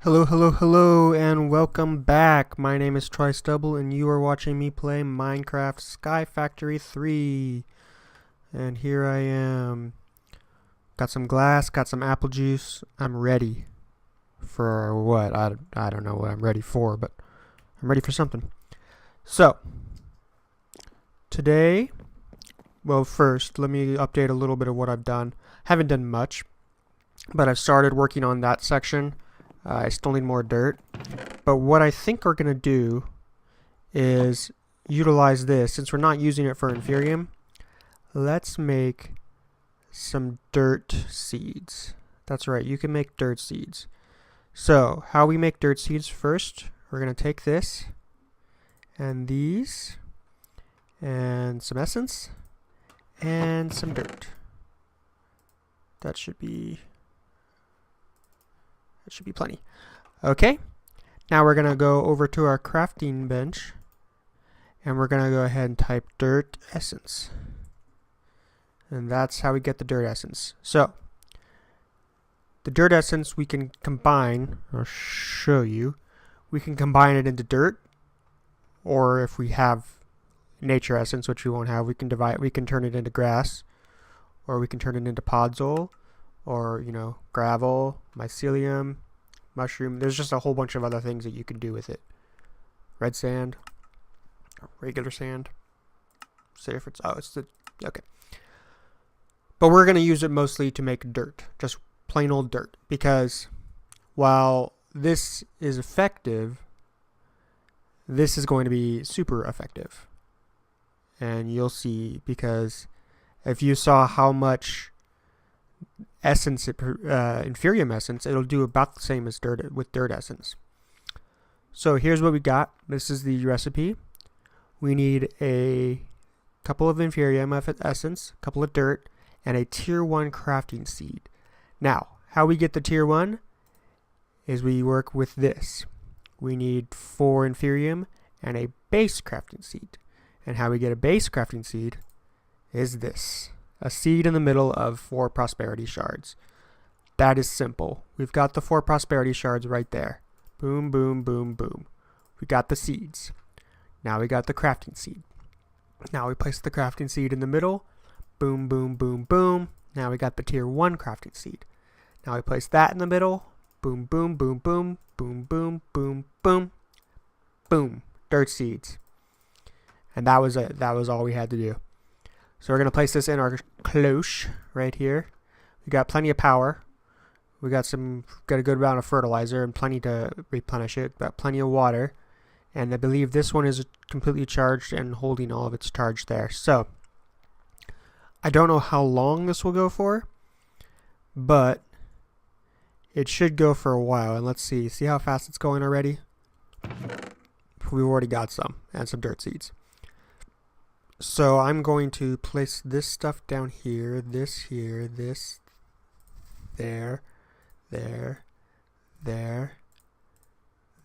Hello, hello, hello, and welcome back. My name is twicedouble, and you are watching me play Minecraft Sky Factory 3. And here I am. Got some glass, got some apple juice. I'm ready for what? I don't know what I'm ready for, but I'm ready for something. So, today, well, first, let me update a little bit of what I've done. Haven't done much, but I've started working on that section. I still need more dirt. But what I think we're going to do is utilize this. Since we're not using it for Inferium, let's make some dirt seeds. That's right, you can make dirt seeds. So, how we make dirt seeds first, we're going to take this and these and some essence and some dirt. That should be plenty. Okay, now we're going to go over to our crafting bench and we're going to go ahead and type dirt essence. And that's how we get the dirt essence. So, the dirt essence we can combine, I'll show you, we can combine it into dirt, or if we have nature essence, which we won't have, we can turn it into grass, or we can turn it into podzol, or, gravel, mycelium, mushroom. There's just a whole bunch of other things that you can do with it. Red sand, regular sand. Say if it's, okay. But we're going to use it mostly to make dirt, just plain old dirt, because while this is effective, this is going to be super effective. And you'll see, because if you saw how much essence, Inferium essence, it'll do about the same as dirt with dirt essence. So here's what we got. This is the recipe. We need a couple of Inferium essence, a couple of dirt, and a tier 1 crafting seed. Now, how we get the tier 1 is we work with this. We need 4 Inferium and a base crafting seed. And how we get a base crafting seed is this. A seed in the middle of 4 prosperity shards. That is simple. We've got the 4 prosperity shards right there. Boom, boom, boom, boom. We got the seeds. Now we got the crafting seed. Now we place the crafting seed in the middle. Boom, boom, boom, boom. Now we got the tier 1 crafting seed. Now we place that in the middle. Boom, boom, boom, boom, boom, boom, boom, boom, boom. Dirt seeds. And that was it. That was all we had to do. So we're going to place this in our cloche right here. We got plenty of power. We got a good amount of fertilizer and plenty to replenish it. Got plenty of water. And I believe this one is completely charged and holding all of its charge there. So, I don't know how long this will go for, but it should go for a while. And let's see how fast it's going already? We've already got some, and some dirt seeds. So I'm going to place this stuff down here, this here, this, there, there, there,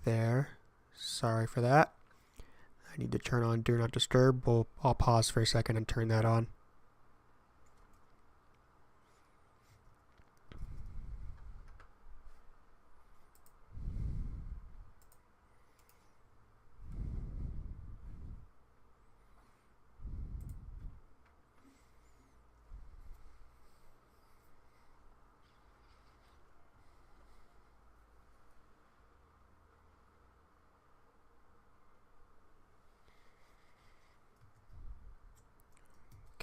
there. Sorry for that. I need to turn on Do Not Disturb. I'll pause for a second and turn that on.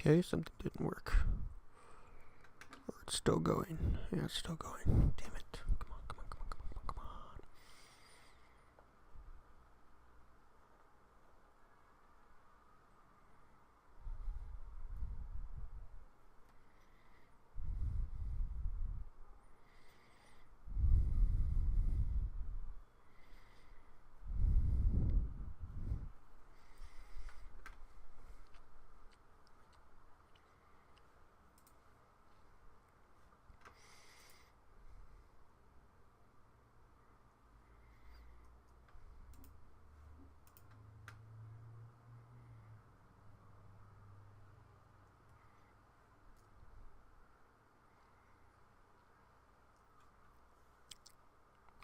Okay, something didn't work. Or it's still going. Yeah, it's still going. Damn it. Come on, come on, come on, come on, come on.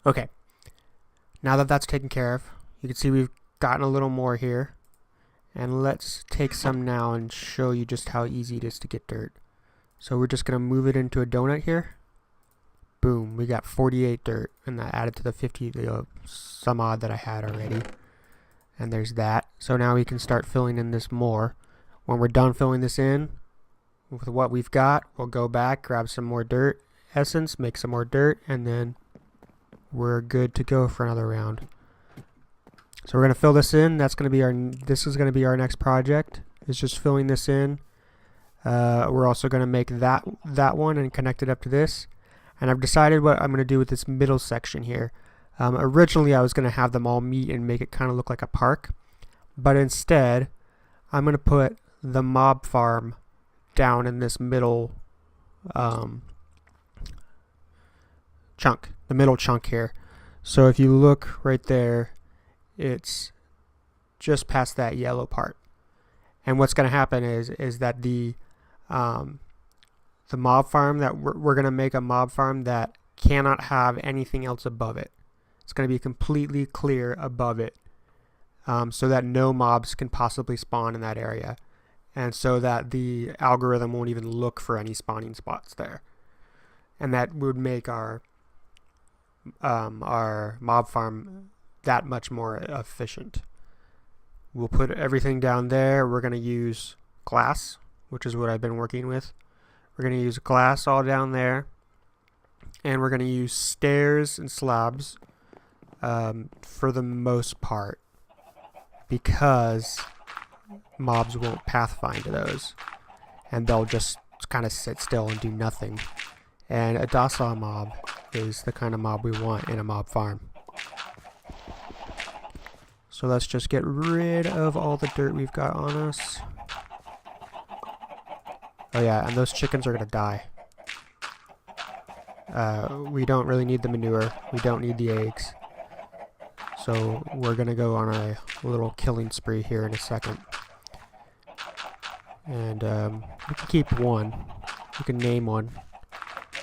Okay, Now that that's taken care of, you can see we've gotten a little more here. And let's take some now and show you just how easy it is to get dirt. So we're just going to move it into a donut here. Boom, we got 48 dirt, and that added to the 50 some odd that I had already. And there's that. So now we can start filling in this more. When we're done filling this in with what we've got, we'll go back, grab some more dirt essence, make some more dirt, and then we're good to go for another round. So we're going to fill this in. That's going to be this is going to be our next project. It's just filling this in. We're also going to make that one and connect it up to this. And I've decided what I'm going to do with this middle section here. Originally I was going to have them all meet and make it kind of look like a park, but instead I'm going to put the mob farm down in this middle chunk, the middle chunk here. So if you look right there, it's just past that yellow part. And what's going to happen is that the mob farm that we're going to make a mob farm that cannot have anything else above it. It's going to be completely clear above it, so that no mobs can possibly spawn in that area, and so that the algorithm won't even look for any spawning spots there. And that would make our mob farm that much more efficient. We'll put everything down there. We're going to use glass, which is what I've been working with. We're going to use glass all down there, and we're going to use stairs and slabs for the most part, because mobs won't pathfind to those, and they'll just kind of sit still and do nothing. And a docile mob is the kind of mob we want in a mob farm. So let's just get rid of all the dirt we've got on us. Oh yeah, and those chickens are gonna die. We don't really need the manure. We don't need the eggs. So we're gonna go on a little killing spree here in a second. And we can keep one. We can name one.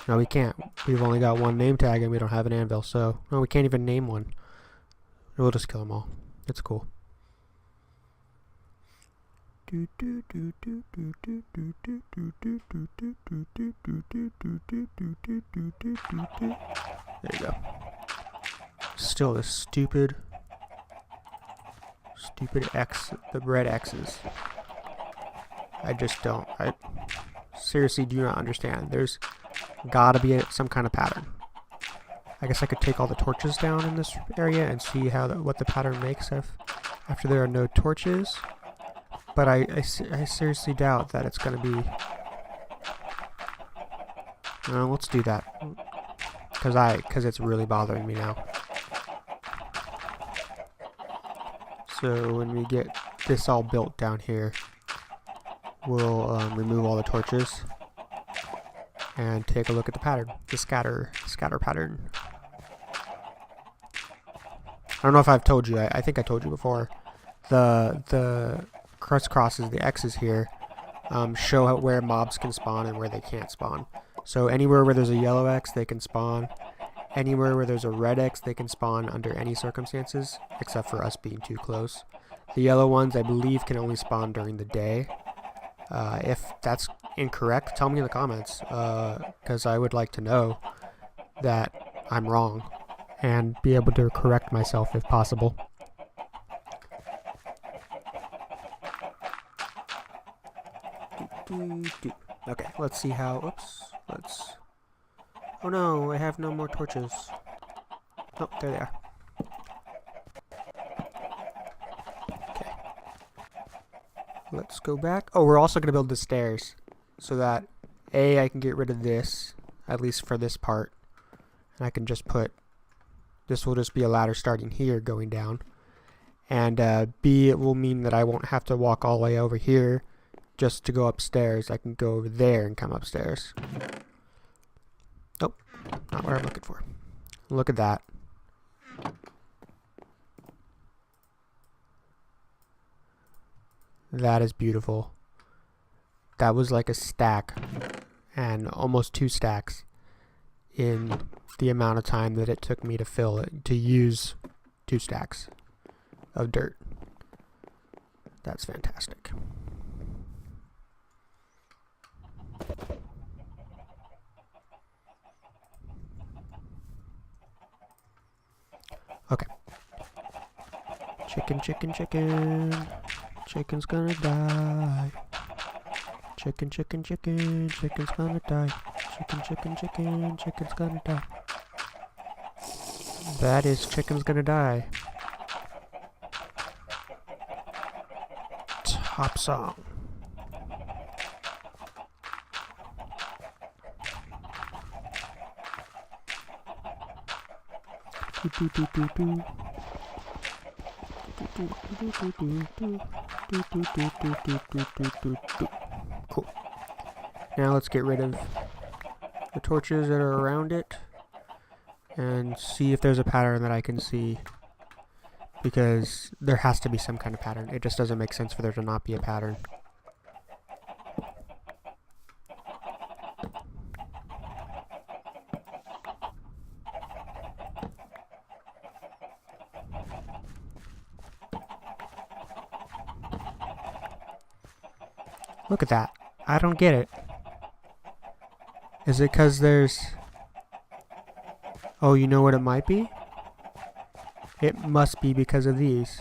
No, we can't. We've only got one name tag and we don't have an anvil, so no, we can't even name one. We'll just kill them all. It's cool. There you go. Still the stupid X, the red X's. I seriously do not understand. There's gotta be some kind of pattern. I guess I could take all the torches down in this area and see what the pattern makes after there are no torches. But I seriously doubt that it's going to be... let's do that. Because it's really bothering me now. So when we get this all built down here, we'll remove all the torches and take a look at the pattern, the scatter pattern. I don't know if I've told you. I think I told you before. The crisscrosses, the X's here, show where mobs can spawn and where they can't spawn. So anywhere where there's a yellow X, they can spawn. Anywhere where there's a red X, they can spawn under any circumstances, except for us being too close. The yellow ones, I believe, can only spawn during the day. If that's incorrect, tell me in the comments, because I would like to know that I'm wrong and be able to correct myself if possible. Okay, let's see how... Oh no, I have no more torches. Oh, there they are. Okay. Let's go back. Oh, we're also going to build the stairs so that I can get rid of this, at least for this part. And I can just put... This will just be a ladder starting here going down. And B, it will mean that I won't have to walk all the way over here just to go upstairs. I can go over there and come upstairs. Nope, not what I'm looking for. Look at that. That is beautiful. That was like a stack, and almost 2 stacks in the amount of time that it took me to fill it, to use 2 stacks of dirt. That's fantastic. Okay. Chicken, chicken, chicken. Chicken's gonna die. Chicken, chicken, chicken. Chicken's gonna die. Chicken, chicken, chicken. Chicken's gonna die. That is chicken's gonna die. Top song. Cool. Now let's get rid of the torches that are around it and see if there's a pattern that I can see, because there has to be some kind of pattern. It just doesn't make sense for there to not be a pattern. Look at that. I don't get it. Is it because there's... Oh, you know what it might be? It must be because of these.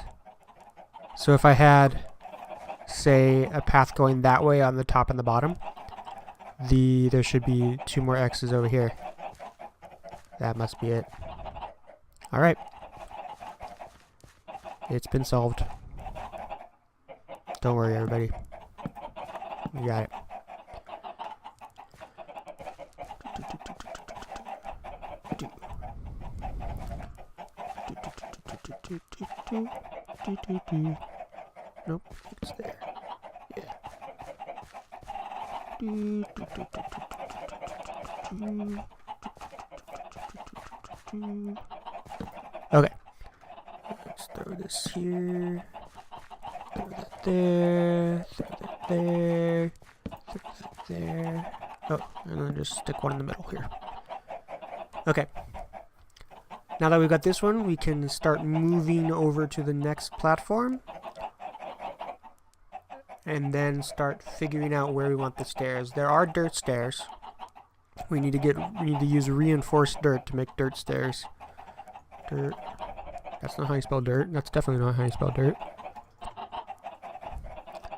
So if I had, say, a path going that way on the top and the bottom, there should be 2 more X's over here. That must be it. Alright. It's been solved. Don't worry, everybody. We got it. Nope, it's there. Yeah. Okay. Let's throw this here. Throw that there. Throw that there. Throw that there. Oh, and then just stick one in the middle here. Okay. Now that we've got this one, we can start moving over to the next platform and then start figuring out where we want the stairs. There are dirt stairs. We need to use reinforced dirt to make dirt stairs. Dirt. That's not how you spell dirt. That's definitely not how you spell dirt.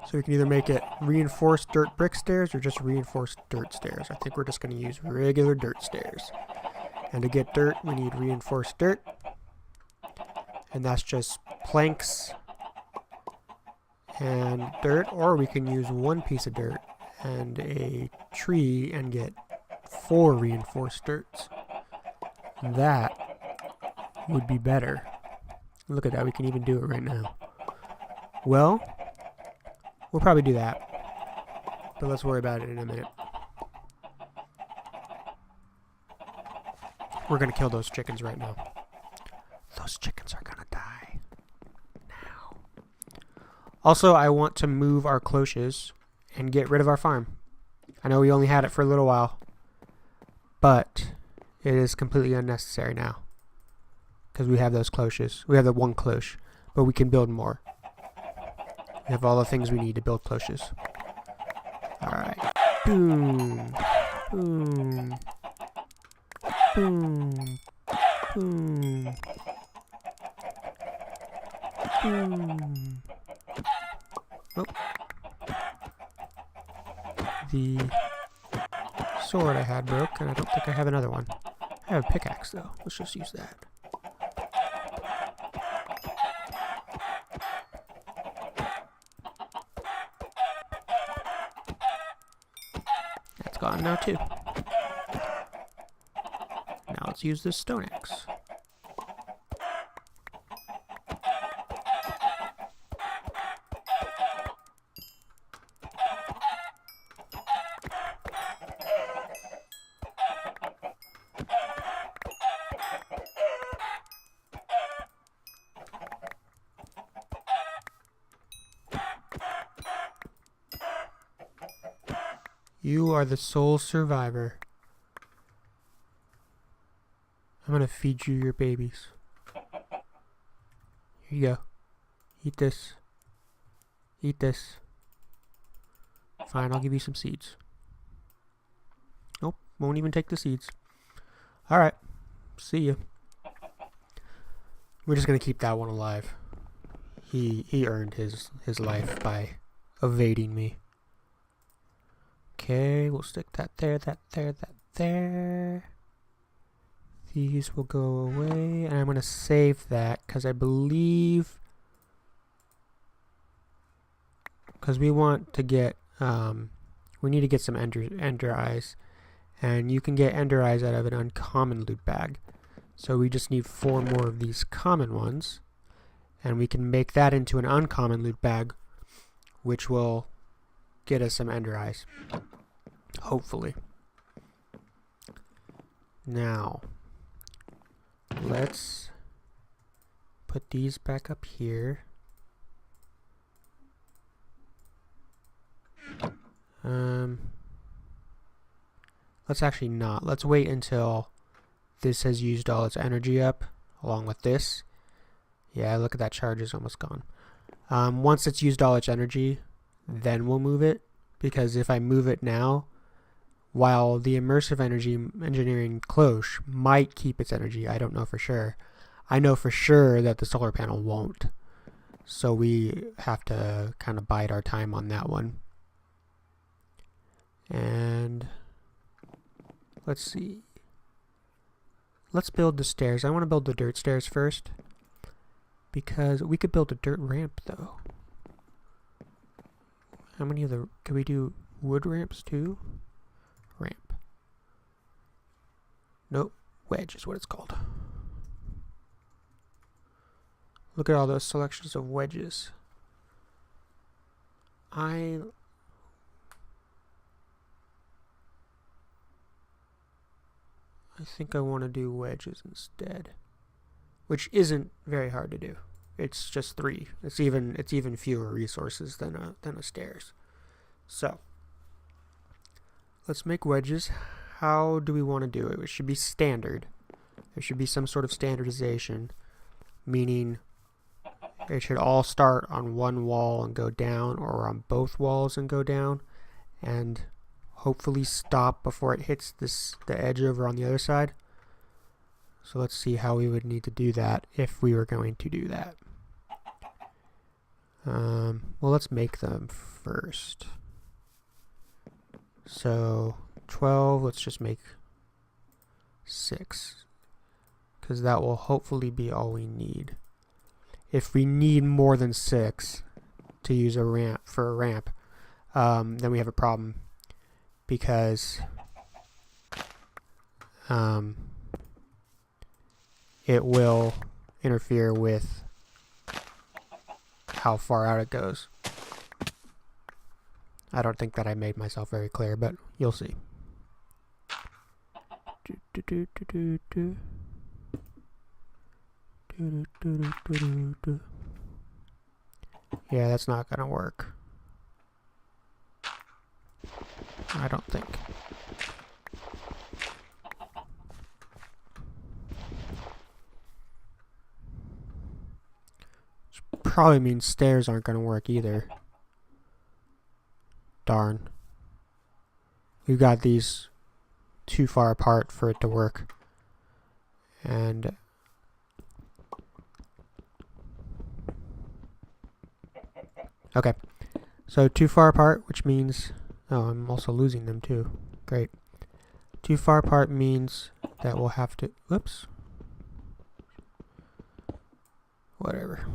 So we can either make it reinforced dirt brick stairs or just reinforced dirt stairs. I think we're just going to use regular dirt stairs. And to get dirt, we need reinforced dirt. And that's just planks and dirt, or we can use 1 piece of dirt and a tree and get 4 reinforced dirts. That would be better. Look at that, we can even do it right now. Well, we'll probably do that, but let's worry about it in a minute. We're gonna kill those chickens right now. Those chickens are gonna die now. Also, I want to move our cloches and get rid of our farm. I know we only had it for a little while, but it is completely unnecessary now because we have those cloches. We have the 1 cloche, but we can build more. We have all the things we need to build cloches. Alright. Boom. Boom. Boom. Boom. Boom. Oh. The sword I had broke, and I don't think I have another one. I have a pickaxe, though. Let's just use that. That's gone now, too. Now let's use this stone axe. You are the sole survivor. I'm gonna feed you your babies. Here you go. Eat this. Eat this. Fine, I'll give you some seeds. Nope, won't even take the seeds. Alright, see ya. We're just gonna keep that one alive. He earned his life by evading me. Okay, we'll stick that there, that there, that there. These will go away, and I'm gonna save that because I believe, because we want to get we need to get some ender eyes, and you can get ender eyes out of an uncommon loot bag. So we just need 4 more of these common ones, and we can make that into an uncommon loot bag, which will get us some ender eyes, hopefully. Now let's put these back up here. Let's actually not. Let's wait until this has used all its energy up, along with this. Yeah, look at that, charge is almost gone. Once it's used all its energy, then we'll move it, because if I move it now, while the immersive energy engineering cloche might keep its energy, I don't know for sure. I know for sure that the solar panel won't. So we have to kind of bide our time on that one. And let's see. Let's build the stairs. I want to build the dirt stairs first, because we could build a dirt ramp though. How many of the, can we do wood ramps too? Ramp. Nope, wedge is what it's called. Look at all those selections of wedges. I think I want to do wedges instead, which isn't very hard to do. It's just 3. It's even fewer resources than a stairs. So let's make wedges. How do we want to do it? It should be standard. There should be some sort of standardization, meaning it should all start on one wall and go down, or on both walls and go down, and hopefully stop before it hits the edge over on the other side. So let's see how we would need to do that if we were going to do that. Well, let's make them first. So 12, let's just make 6, because that will hopefully be all we need. If we need more than 6 to use a ramp for a ramp, then we have a problem, because it will interfere with how far out it goes. I don't think that I made myself very clear, but you'll see. Yeah, that's not gonna work. I don't think. Which probably means stairs aren't gonna work either. Darn. We've got these too far apart for it to work. And okay. So too far apart, which means, oh, I'm also losing them too. Great. Too far apart means that we'll have to, whoops. Whatever.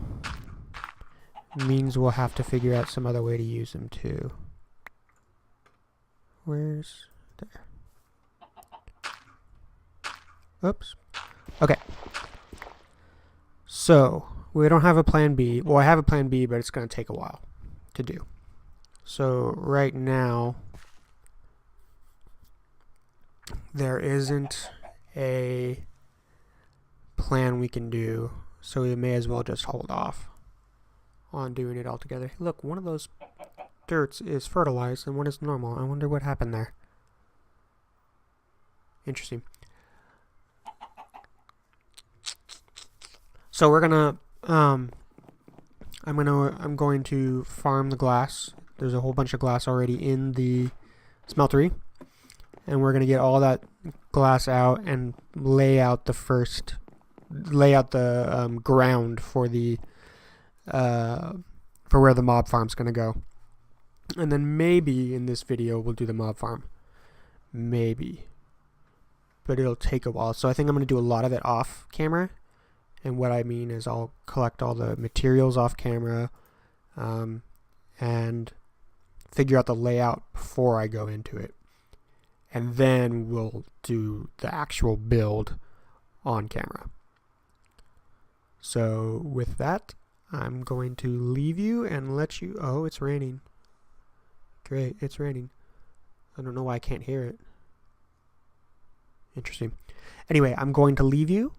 Means we'll have to figure out some other way to use them too. Where's there? Oops. Okay. So we don't have a plan B. Well, I have a plan B, but it's going to take a while to do. So right now there isn't a plan we can do, so we may as well just hold off on doing it altogether. Look, one of those dirts is fertilized and one is normal. I wonder what happened there. Interesting. So we're gonna I'm going to farm the glass. There's a whole bunch of glass already in the smeltery, and we're gonna get all that glass out and lay out the ground for the for where the mob farm's gonna go. And then maybe in this video we'll do the mob farm. Maybe. But it'll take a while. So I think I'm going to do a lot of it off camera. And what I mean is I'll collect all the materials off camera and figure out the layout before I go into it. And then we'll do the actual build on camera. So with that, I'm going to leave you and let you... Oh, it's raining. Great, it's raining. I don't know why I can't hear it. Interesting. Anyway, I'm going to leave you.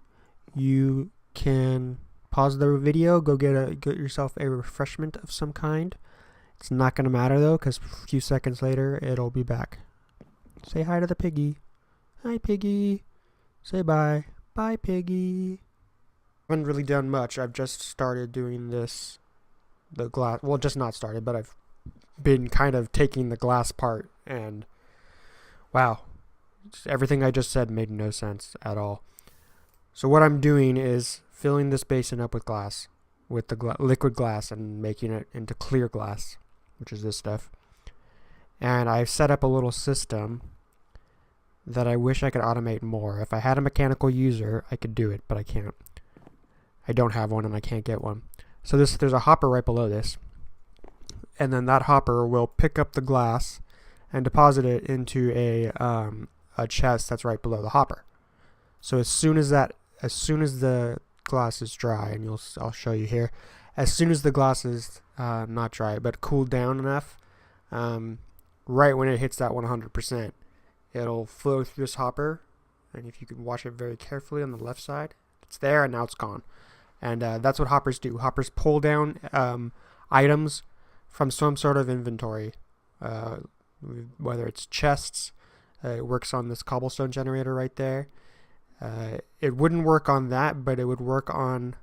You can pause the video, go get yourself a refreshment of some kind. It's not going to matter though, because a few seconds later it'll be back. Say hi to the piggy. Hi, piggy. Say bye. Bye, piggy. I haven't really done much. I've just started doing this. The glass. Well, just not started, but I've been kind of taking the glass part, and wow, everything I just said made no sense at all. So what I'm doing is filling this basin up with glass, with the liquid glass, and making it into clear glass, which is this stuff. And I've set up a little system that I wish I could automate more. If I had a mechanical user, I could do it, but I can't. I don't have one, and I can't get one. So there's a hopper right below this. And then that hopper will pick up the glass and deposit it into a chest that's right below the hopper. So as soon as the glass is dry, and I'll show you here, as soon as the glass is not dry but cooled down enough, right when it hits that 100%, it'll flow through this hopper. And if you can watch it very carefully on the left side, it's there and now it's gone. And that's what hoppers do. Hoppers pull down items from some sort of inventory, whether it's chests. It works on this cobblestone generator right there. It wouldn't work on that, but it would work on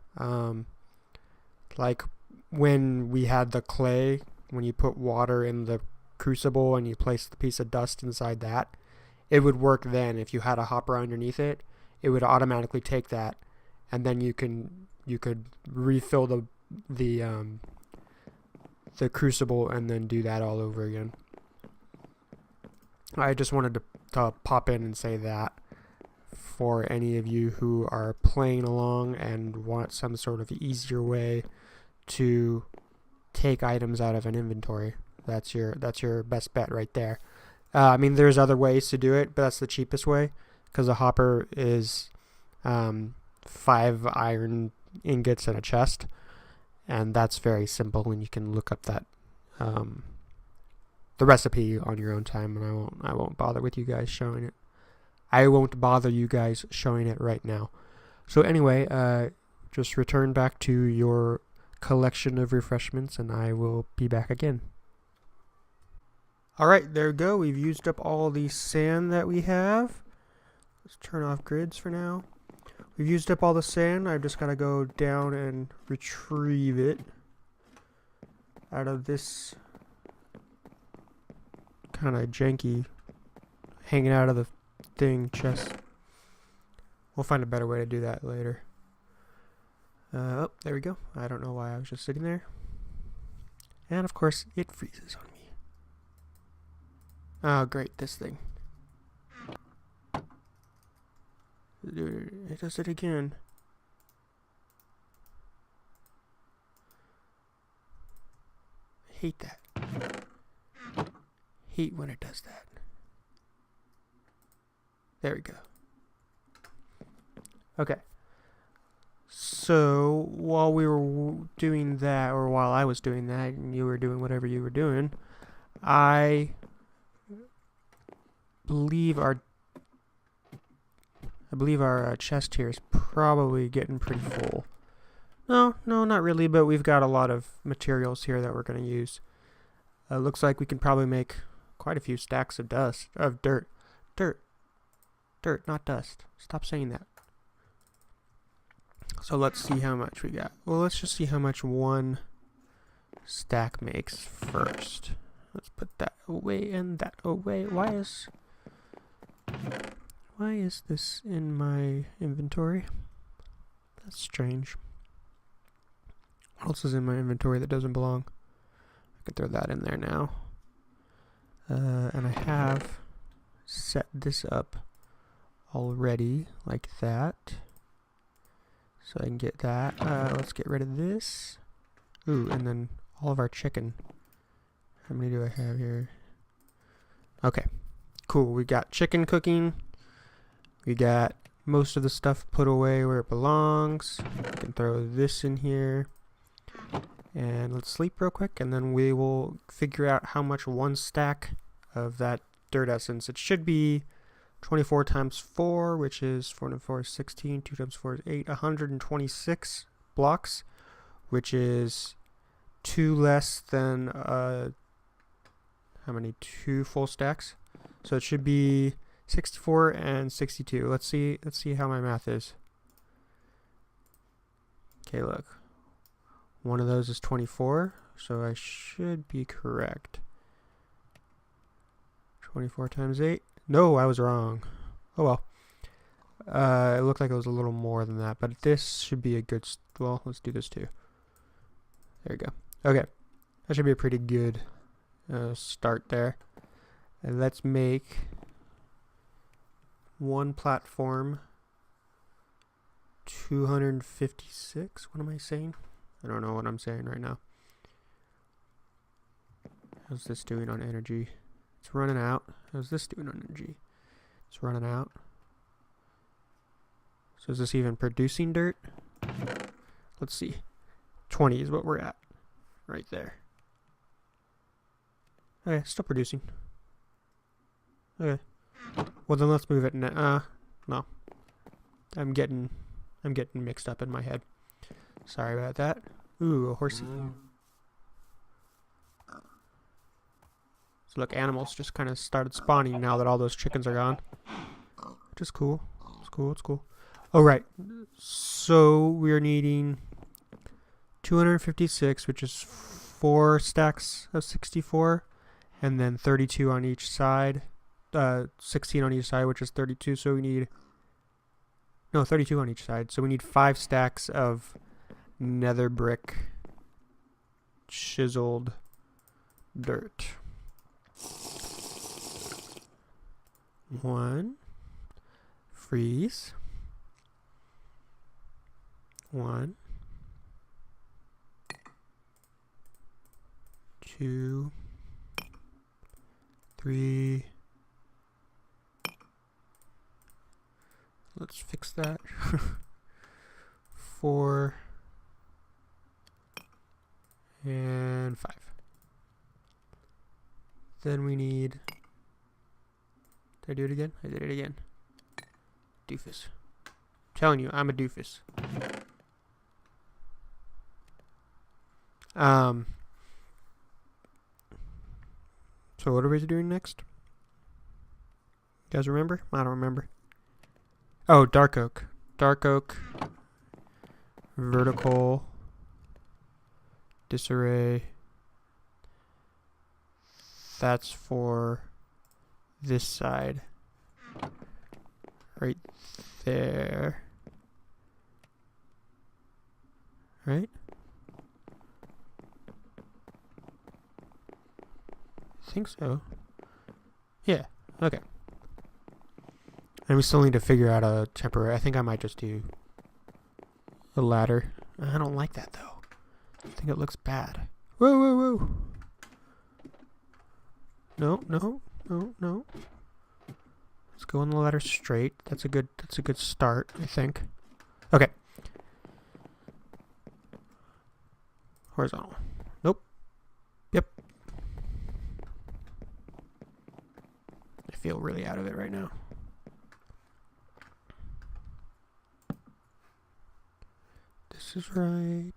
like when we had the clay, when you put water in the crucible and you place the piece of dust inside that. It would work then. If you had a hopper underneath it, it would automatically take that, and then you could refill the crucible and then do that all over again. I just wanted to pop in and say that for any of you who are playing along and want some sort of easier way to take items out of an inventory. That's your best bet right there. I mean, there's other ways to do it, but that's the cheapest way, because a hopper is 5 iron ingots in a chest. And that's very simple, and you can look up that the recipe on your own time, and I won't bother with you guys showing it. I won't bother you guys showing it right now. So anyway, just return back to your collection of refreshments, and I will be back again. Alright, there we go. We've used up all the sand that we have. Let's turn off grids for now. We've used up all the sand. I've just got to go down and retrieve it out of this kind of janky hanging out of the thing chest. We'll find a better way to do that later. Oh, there we go. I don't know why I was just sitting there. And of course, it freezes on me. Oh, great, this thing. It does it again. I hate that. Hate when it does that. There we go. Okay. So while we were doing that, or while I was doing that, and you were doing whatever you were doing, I believe our chest here is probably getting pretty full. No, not really, but we've got a lot of materials here that we're going to use. Looks like we can probably make quite a few stacks of dirt, not dust. Stop saying that. So let's see how much we got. Well, let's just see how much one stack makes first. Let's put that away and that away. Why is this in my inventory? That's strange. What else is in my inventory that doesn't belong? I can throw that in there now. And I have set this up already like that. So I can get that. Let's get rid of this. Ooh, and then all of our chicken. How many do I have here? Okay, cool. We got chicken cooking. We got most of the stuff put away where it belongs. I can throw this in here. And let's sleep real quick, and then we will figure out how much one stack of that dirt essence. It should be 24 times 4, which is 4 and 4 is 16. 2 times 4 is 8. 126 blocks, which is 2 less than how many? 2 full stacks. So it should be 64 and 62. Let's see how my math is. Okay, look. One of those is 24, so I should be correct. 24 times 8. No, I was wrong. Oh well. It looked like it was a little more than that, but this should be a good... well, let's do this too. There you go. Okay. That should be a pretty good start there. And let's make one platform 256. What am I saying? I don't know what I'm saying right now. How's this doing on energy? It's running out. How's this doing on energy? It's running out. So is this even producing dirt? Let's see. 20 is what we're at. Right there. Okay, still producing. Okay. Well then let's move it no. I'm getting mixed up in my head. Sorry about that. Ooh, a horsey. So look, animals just kind of started spawning now that all those chickens are gone. Which is cool. It's cool, it's cool. Alright, so we're needing 256, which is 4 stacks of 64, and then 32 on each side. 16 on each side, which is 32, so we need... no, 32 on each side. So we need 5 stacks of nether brick chiseled dirt. 1. Freeze. 1. 2. 3. Let's fix that. 4. And 5. Then we need... did I do it again? I did it again. Doofus. I'm telling you, I'm a doofus. So what are we doing next? You guys remember? I don't remember. Oh, dark oak. Dark oak. Vertical. Disarray. That's for this side. Right there. Right? I think so. Yeah, okay. And we still need to figure out a temporary... I think I might just do a ladder. I don't like that though. I think it looks bad. Whoa, whoa, whoa. No, no, no, no. Let's go on the ladder straight. That's a good start, I think. Okay. Horizontal. Nope. Yep. I feel really out of it right now. This is right.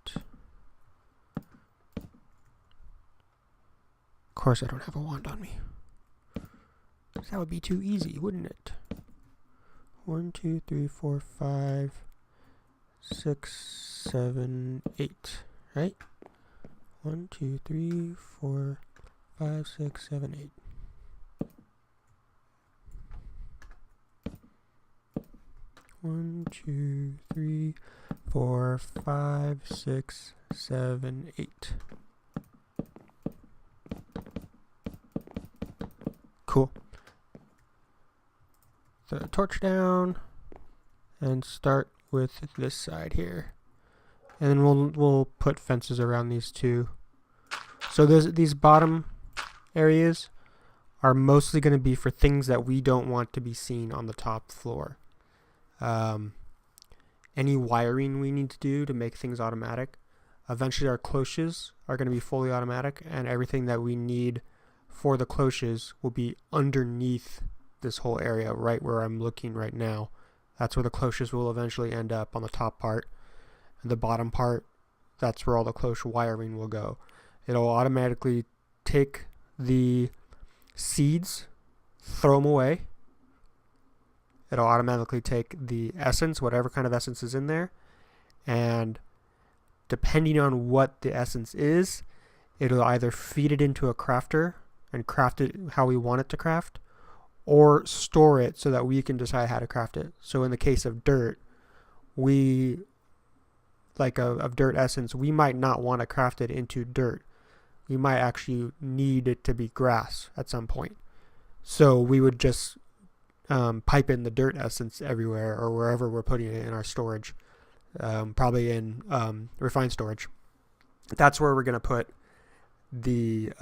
Of course I don't have a wand on me. That would be too easy, wouldn't it? 1, 2, 3, 4, 5, 6, 7, 8. Right? 1, 2, 3, 4, 5, 6, 7, 8. One, 2, 3, 4, 5, 6, 7, 8. Cool. Throw the torch down and start with this side here. And then we'll put fences around these two. So these bottom areas are mostly going to be for things that we don't want to be seen on the top floor. Any wiring we need to do to make things automatic. Eventually our cloches are going to be fully automatic, and everything that we need for the cloches will be underneath this whole area right where I'm looking right now. That's where the cloches will eventually end up, on the top part. And the bottom part, that's where all the cloche wiring will go. It'll automatically take the seeds, throw them away. It'll automatically take the essence, whatever kind of essence is in there, and depending on what the essence is, it'll either feed it into a crafter and craft it how we want it to craft, or store it so that we can decide how to craft it. So in the case of dirt, of dirt essence, we might not want to craft it into dirt. We might actually need it to be grass at some point. So we would just pipe in the dirt essence everywhere, or wherever we're putting it in our storage, probably in refined storage. That's where we're going to put the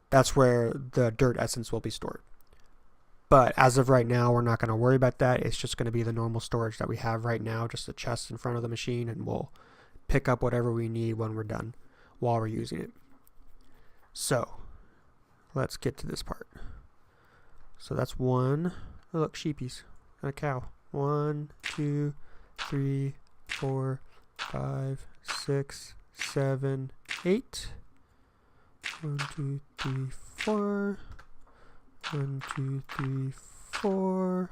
that's where the dirt essence will be stored. But as of right now, we're not going to worry about that. It's just going to be the normal storage that we have right now, just a chest in front of the machine, and we'll pick up whatever we need when we're done while we're using it. So let's get to this part. So that's one. Oh, look, sheepies and a cow. 1, 2, 3, 4, 5, 6, 7, 8. 1, 2, 3, 4. 1, 2, 3, 4.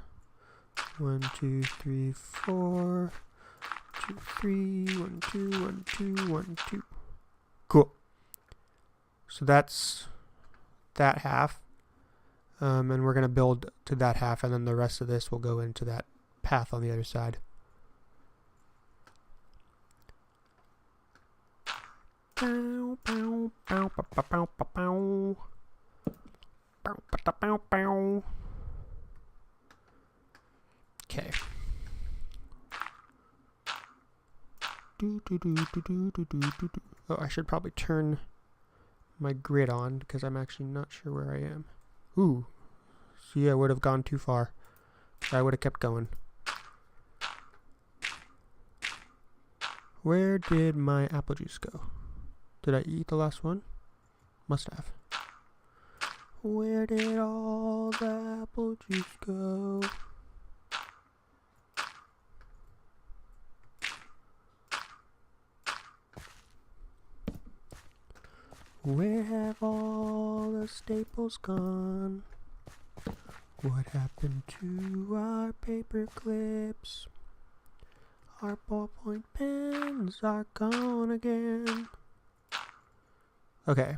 1, 2, 3, 4. 2, 3. 1, 2, 1, 2, 1, 2. Cool. So that's that half. And we're going to build to that half, and then the rest of this will go into that path on the other side. Okay. Oh, I should probably turn my grid on because I'm actually not sure where I am. Ooh, see, I would have gone too far. I would have kept going. Where did my apple juice go? Did I eat the last one? Must have. Where did all the apple juice go? Where have all the staples gone? What happened to our paper clips? Our ballpoint pens are gone again. Okay.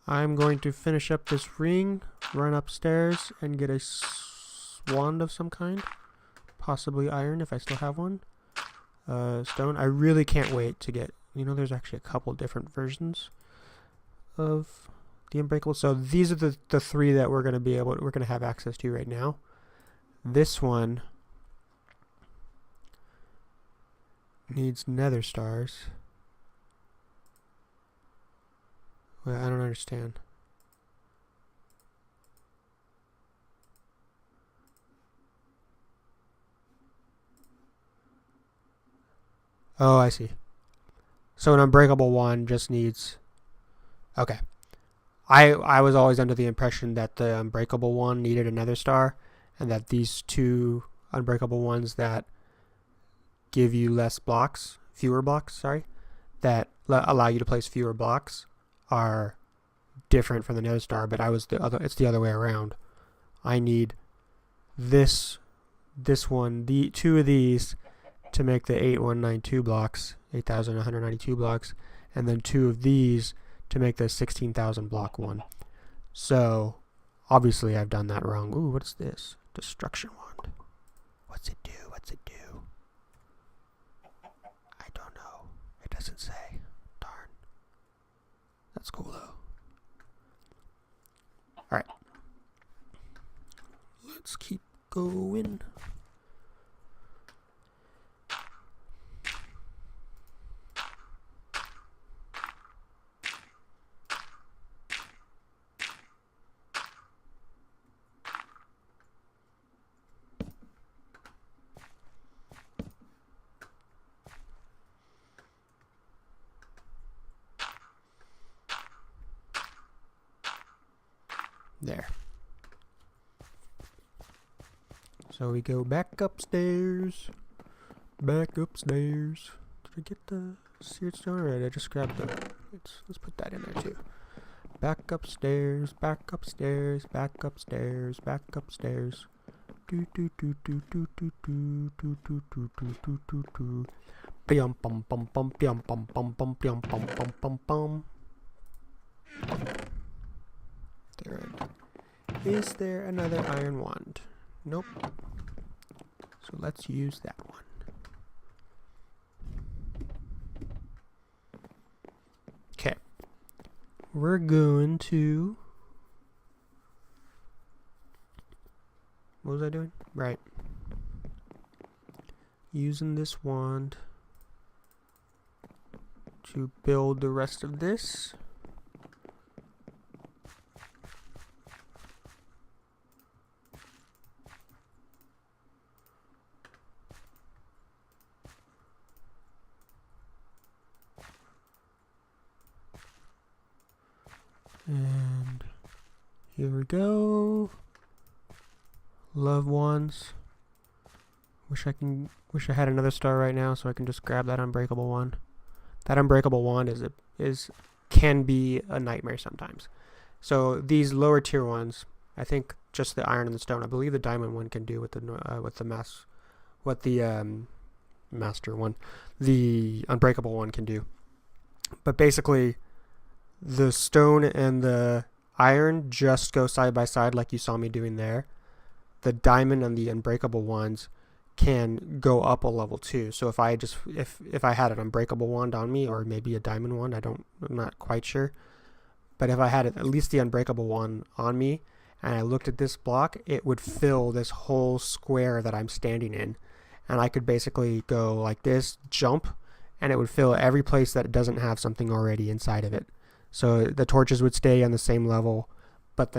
I'm going to finish up this ring, run upstairs, and get a wand of some kind. Possibly iron if I still have one. Stone. I really can't wait to get... You know, there's actually a couple different versions of the Unbreakable. So these are the three that we're going to have access to right now. This one needs nether stars. Well, I don't understand. Oh, I see. So an Unbreakable one just needs... Okay. I was always under the impression that the Unbreakable one needed a nether star, and that these two Unbreakable ones that give you fewer blocks, that allow you to place fewer blocks are different from the nether star, but it's the other way around. I need this one, the two of these, to make the 8192 blocks, 8,192 blocks, and then 2 of these to make the 16,000 block one. So obviously I've done that wrong. Ooh, what is this? Destruction wand. What's it do? What's it do? I don't know. It doesn't say. Darn. That's cool though. Alright. Let's keep going. There. So we go back upstairs. Back upstairs. Did I get the seared stone? Alright, I just grabbed the... Let's put that in there too. Back upstairs, back upstairs, back upstairs, back upstairs. Do do do do do do do do do do do do do do. Bum bum bum bum bum bum bum bum bum bum bum bum bum. There. Is there another iron wand? Nope. So let's use that one. Okay. We're going to... What was I doing? Right. Using this wand to build the rest of this. And here we go. Love wands. Wish I had another star right now so I can just grab that unbreakable wand. That unbreakable wand can be a nightmare sometimes. So these lower tier ones, I think just the iron and the stone. I believe the diamond one can do what the master one, the unbreakable one can do. But basically, the stone and the iron just go side by side like you saw me doing there. The diamond and the unbreakable ones can go up a level too. So if I had an unbreakable wand on me, or maybe a diamond wand, I'm not quite sure. But if I had at least the unbreakable one on me and I looked at this block, it would fill this whole square that I'm standing in. And I could basically go like this, jump, and it would fill every place that doesn't have something already inside of it. So the torches would stay on the same level, but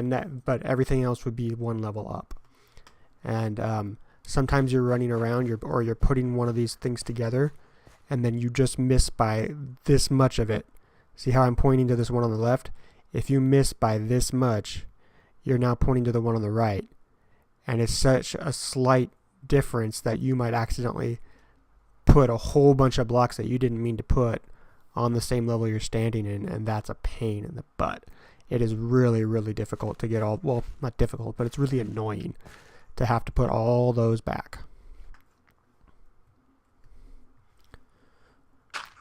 everything else would be one level up. And sometimes you're running around, or you're putting one of these things together, and then you just miss by this much of it. See how I'm pointing to this one on the left? If you miss by this much, you're now pointing to the one on the right. And it's such a slight difference that you might accidentally put a whole bunch of blocks that you didn't mean to put on the same level you're standing in, and that's a pain in the butt. It is really, really difficult to get all, well, not difficult, but it's really annoying to have to put all those back.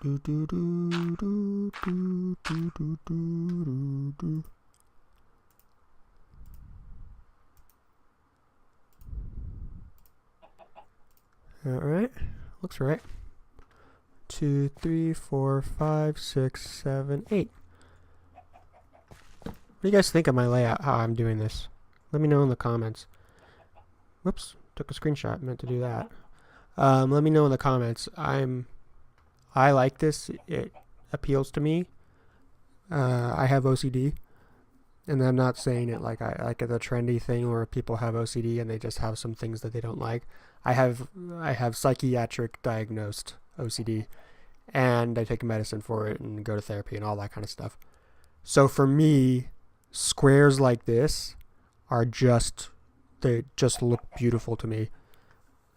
Do, do, do, do, do, do, do, do, do. Alright, looks right. 2, 3, 4, 5, 6, 7, 8. What do you guys think of my layout, how I'm doing this? Let me know in the comments. Whoops, took a screenshot, meant to do that. Let me know in the comments. I like this, it appeals to me. I have OCD, and I'm not saying it like I like the trendy thing where people have OCD and they just have some things that they don't like. I have psychiatric diagnosed OCD, and I take medicine for it and go to therapy and all that kind of stuff. So for me, squares like this are they just look beautiful to me.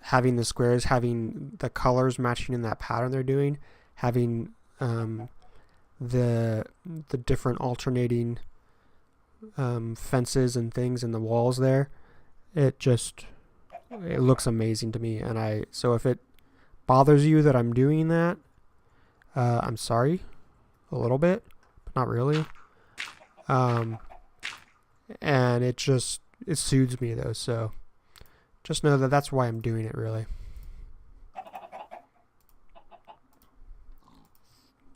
Having the squares, having the colors matching in that pattern they're doing, having the different alternating fences and things in the walls there, it looks amazing to me. And so if it bothers you that I'm doing that, I'm sorry. A little bit, but not really. And it soothes me though, so just know that that's why I'm doing it, really.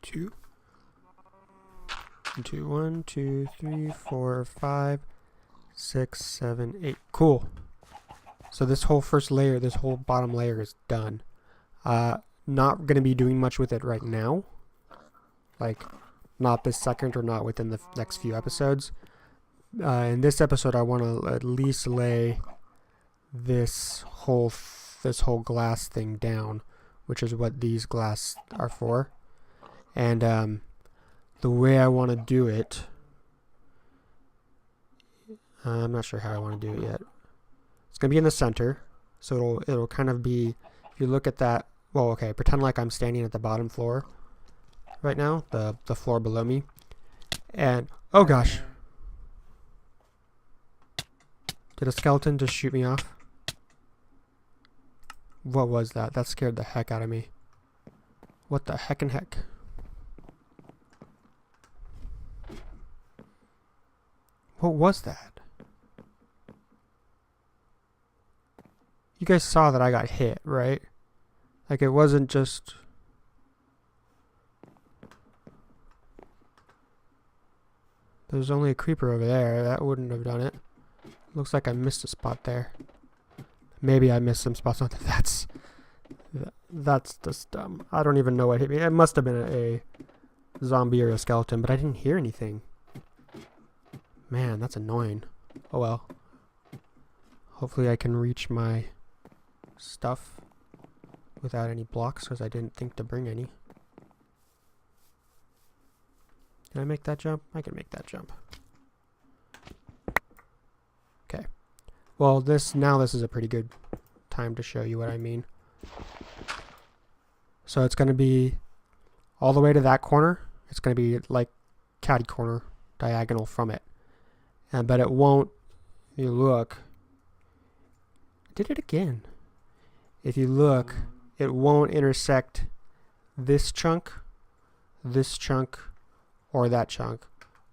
2, 1, 2, 3, 4, 5, 6, 7, 8. Cool. So this whole first layer, this whole bottom layer is done. Not going to be doing much with it right now. Like, not this second or not within the next few episodes. In this episode, I want to at least lay this whole glass thing down, which is what these glass are for. And the way I want to do it, I'm not sure how I want to do it yet. It's going to be in the center, so it'll kind of be, if you look at that, well, okay, pretend like I'm standing at the bottom floor right now, the floor below me. And, oh gosh. Did a skeleton just shoot me off? What was that? That scared the heck out of me. What the heckin' heck? What was that? You guys saw that I got hit, right? Like, it wasn't just... There's only a creeper over there. That wouldn't have done it. Looks like I missed a spot there. Maybe I missed some spots. That's just dumb. I don't even know what hit me. It must have been a zombie or a skeleton, but I didn't hear anything. Man, that's annoying. Oh well. Hopefully I can reach my stuff without any blocks, because I didn't think to bring any. Can I make that jump? I can make that jump. Okay. Well, now this is a pretty good time to show you what I mean. So it's going to be all the way to that corner. It's going to be like catty corner, diagonal from it. But it won't, if you look, I did it again. If you look, it won't intersect this chunk, or that chunk,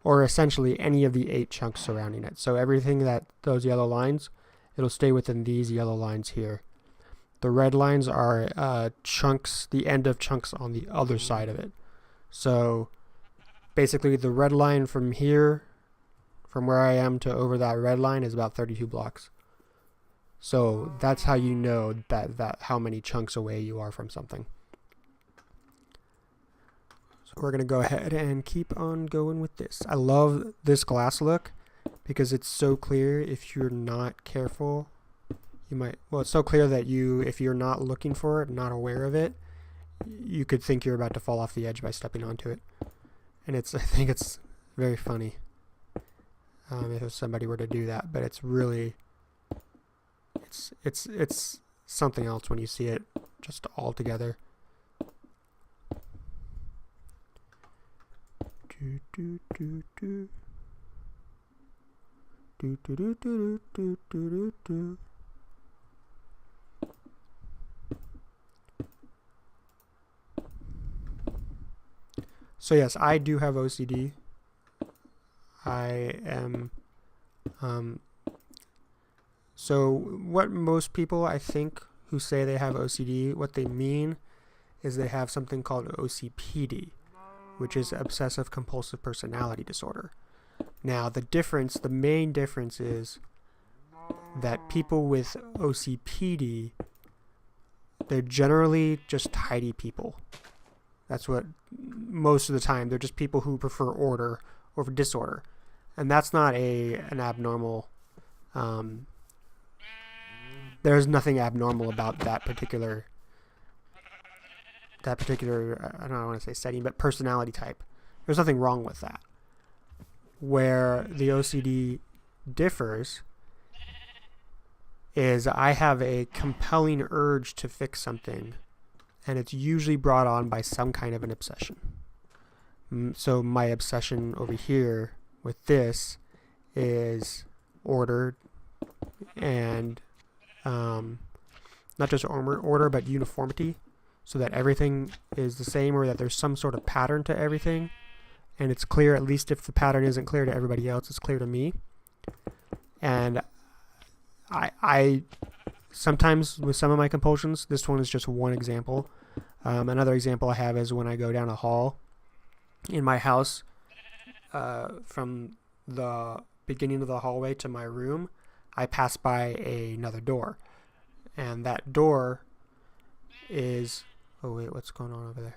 or essentially any of the 8 chunks surrounding it. So everything that those yellow lines, it'll stay within these yellow lines here. The red lines are chunks, the end of chunks on the other side of it. So basically the red line from here, from where I am to over that red line, is about 32 blocks. So that's how you know that how many chunks away you are from something. So we're going to go ahead and keep on going with this. I love this glass look because it's so clear. If you're not careful, you might, well, it's so clear that if you're not looking for it, not aware of it, you could think you're about to fall off the edge by stepping onto it. And I think it's very funny if somebody were to do that, but it's really, it's something else when you see it just all together. So yes, I do have OCD. I am, so what most people, I think, who say they have OCD, what they mean is they have something called OCPD, which is obsessive compulsive personality disorder. Now the main difference is that people with OCPD, they're generally just tidy people. That's what, most of the time, they're just people who prefer order over disorder. And that's not an abnormal, there's nothing abnormal about that particular, I don't want to say setting, but personality type. There's nothing wrong with that. Where the OCD differs is I have a compelling urge to fix something, and it's usually brought on by some kind of an obsession. So my obsession over here with this is order, and not just order, but uniformity. so that everything is the same, or that there's some sort of pattern to everything, and it's clear. At least if the pattern isn't clear to everybody else, it's clear to me. And I sometimes with some of my compulsions, this one is just one example. Another example I have is when I go down a hall in my house, from the beginning of the hallway to my room, I pass by another door, and that door is, oh wait, what's going on over there?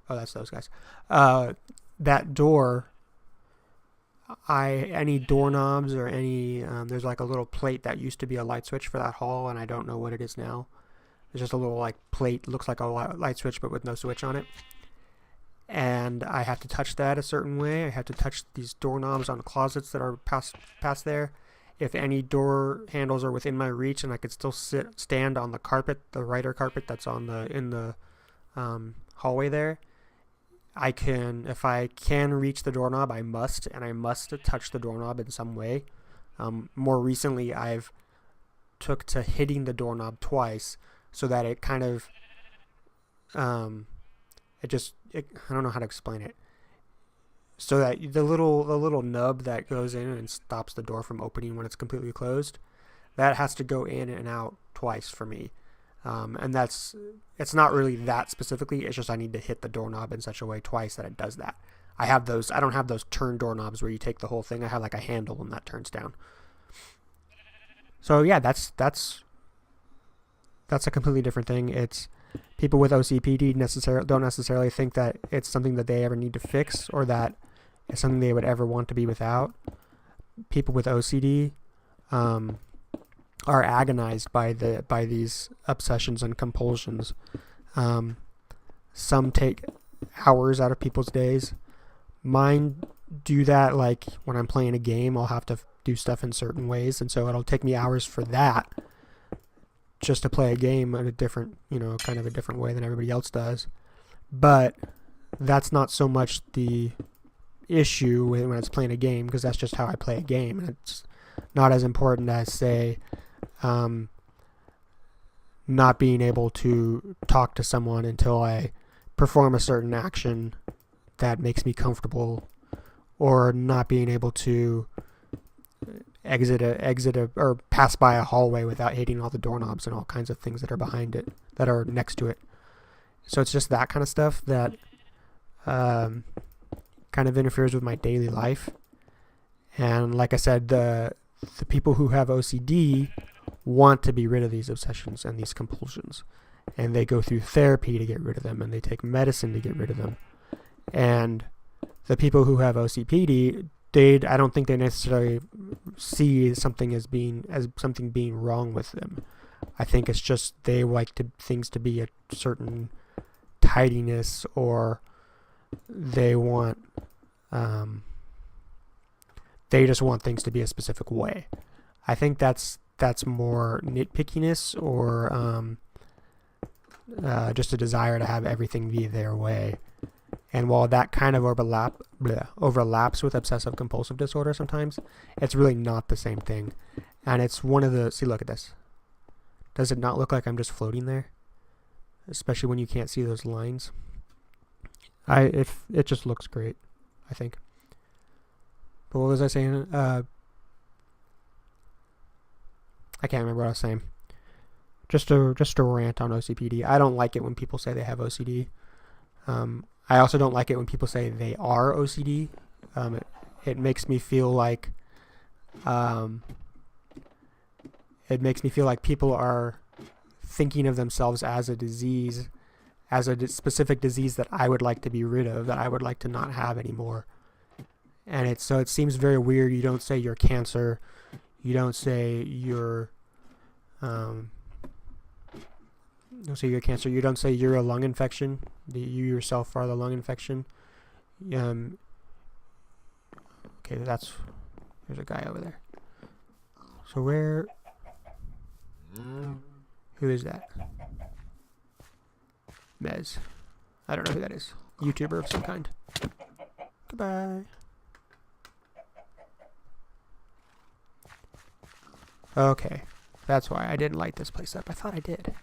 Oh, that's those guys. That door, any doorknobs or any, there's like a little plate that used to be a light switch for that hall, and I don't know what it is now. There's just a little like plate, looks like a light switch but with no switch on it. And I have to touch that a certain way. I have to touch these doorknobs on closets that are past there. If any door handles are within my reach, and I could still stand on the carpet, the writer carpet that's in the hallway there, I can, if I can reach the doorknob, I must touch the doorknob in some way. More recently, I've took to hitting the doorknob twice, so that it kind of, I don't know how to explain it. So that the little nub that goes in and stops the door from opening when it's completely closed, that has to go in and out twice for me. And it's not really that specifically. It's just I need to hit the doorknob in such a way twice that it does that. I don't have those turn doorknobs where you take the whole thing. I have like a handle and that turns down. So yeah, that's a completely different thing. It's people with OCPD don't necessarily think that it's something that they ever need to fix, or that it's something they would ever want to be without. People with OCD are agonized by these obsessions and compulsions. Some take hours out of people's days. Mine do that, like when I'm playing a game, I'll have to do stuff in certain ways, and so it'll take me hours for that, just to play a game at a different, kind of a different way than everybody else does. But that's not so much the issue when it's playing a game, because that's just how I play a game, and it's not as important as, say, not being able to talk to someone until I perform a certain action that makes me comfortable, or not being able to exit or pass by a hallway without hitting all the doorknobs and all kinds of things that are behind it, that are next to it. So it's just that kind of stuff that kind of interferes with my daily life. And like I said, the people who have OCD want to be rid of these obsessions and these compulsions, and they go through therapy to get rid of them, and they take medicine to get rid of them. And the people who have OCPD, I don't think they necessarily see something something being wrong with them. I think it's just they like things to be a certain tidiness, or they want they just want things to be a specific way. I think that's more nitpickiness, or just a desire to have everything be their way. And while that kind of overlaps with obsessive compulsive disorder sometimes, it's really not the same thing. And it's one of the, see, look at this. Does it not look like I'm just floating there? Especially when you can't see those lines. It just looks great, I think. But what was I saying? I can't remember what I was saying. Just a rant on OCPD. I don't like it when people say they have OCD. I also don't like it when people say they are OCD. It makes me feel like people are thinking of themselves as a disease, as a specific disease that I would like to be rid of, that I would like to not have anymore. And it seems very weird. You don't say you're cancer. You don't say you're don't say you're cancer. You don't say you're a lung infection. You yourself are the lung infection. Okay, there's a guy over there. So who is that? Mez. I don't know who that is. YouTuber of some kind. Goodbye. Okay, that's why I didn't light this place up. I thought I did.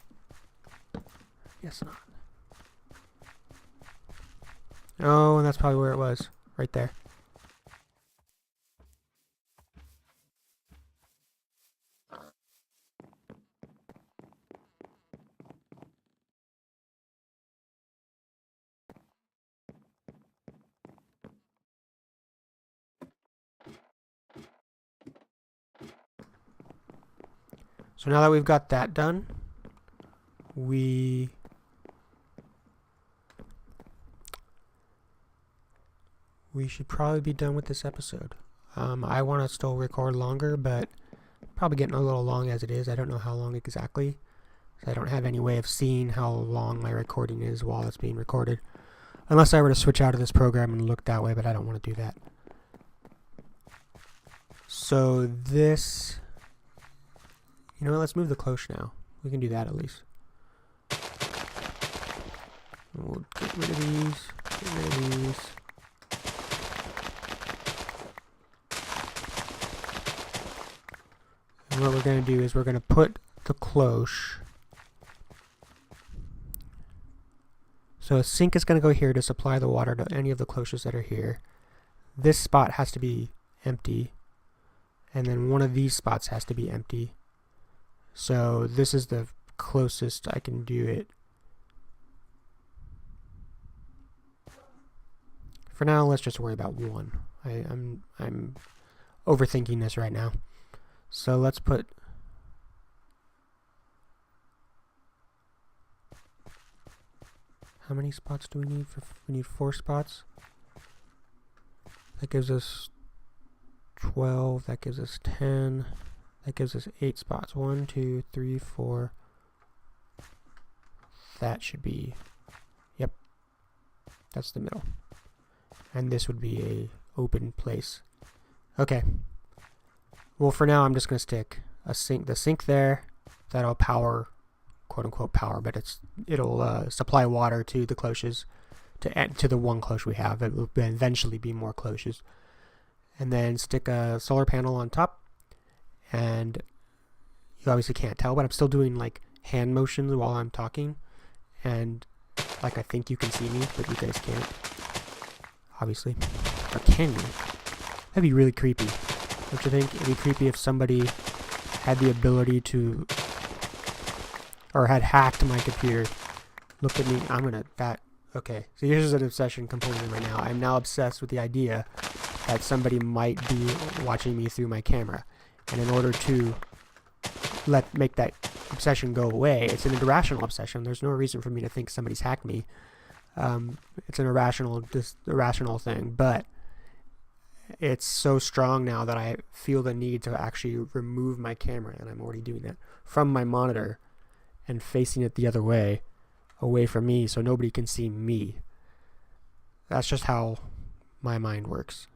Guess not. Oh, and that's probably where it was. Right there. So now that we've got that done, we should probably be done with this episode. I want to still record longer, but probably getting a little long as it is. I don't know how long exactly. I don't have any way of seeing how long my recording is while it's being recorded. Unless I were to switch out of this program and look that way, but I don't want to do that. So this... You know what, let's move the cloche now. We can do that at least. We'll get rid of these. Get rid of these. And what we're going to do is we're going to put the cloche. So a sink is going to go here to supply the water to any of the cloches that are here. This spot has to be empty. And then one of these spots has to be empty. So this is the closest I can do it. For now, let's just worry about one. I'm overthinking this right now. So let's put... How many spots do we need? We need 4 spots. That gives us 12. That gives us 10. That gives us 8 spots. 1, 2, 3, 4. That should be... Yep. That's the middle. And this would be a open place. Okay. Well, for now, I'm just going to stick the sink there. That'll power, quote unquote power, but it'll supply water to the cloches, to the one cloche we have. It will eventually be more cloches. And then stick a solar panel on top. And you obviously can't tell, but I'm still doing like hand motions while I'm talking. And like I think you can see me, but you guys can't. Obviously. Or can you? That'd be really creepy. Don't you think? It'd be creepy if somebody had the ability to, or had hacked my computer. Look at me. Okay. So here's an obsession completely right now. I'm now obsessed with the idea that somebody might be watching me through my camera. And in order to make that obsession go away, it's an irrational obsession. There's no reason for me to think somebody's hacked me. It's an irrational thing, but it's so strong now that I feel the need to actually remove my camera, and I'm already doing that, from my monitor and facing it the other way, away from me, so nobody can see me. That's just how my mind works.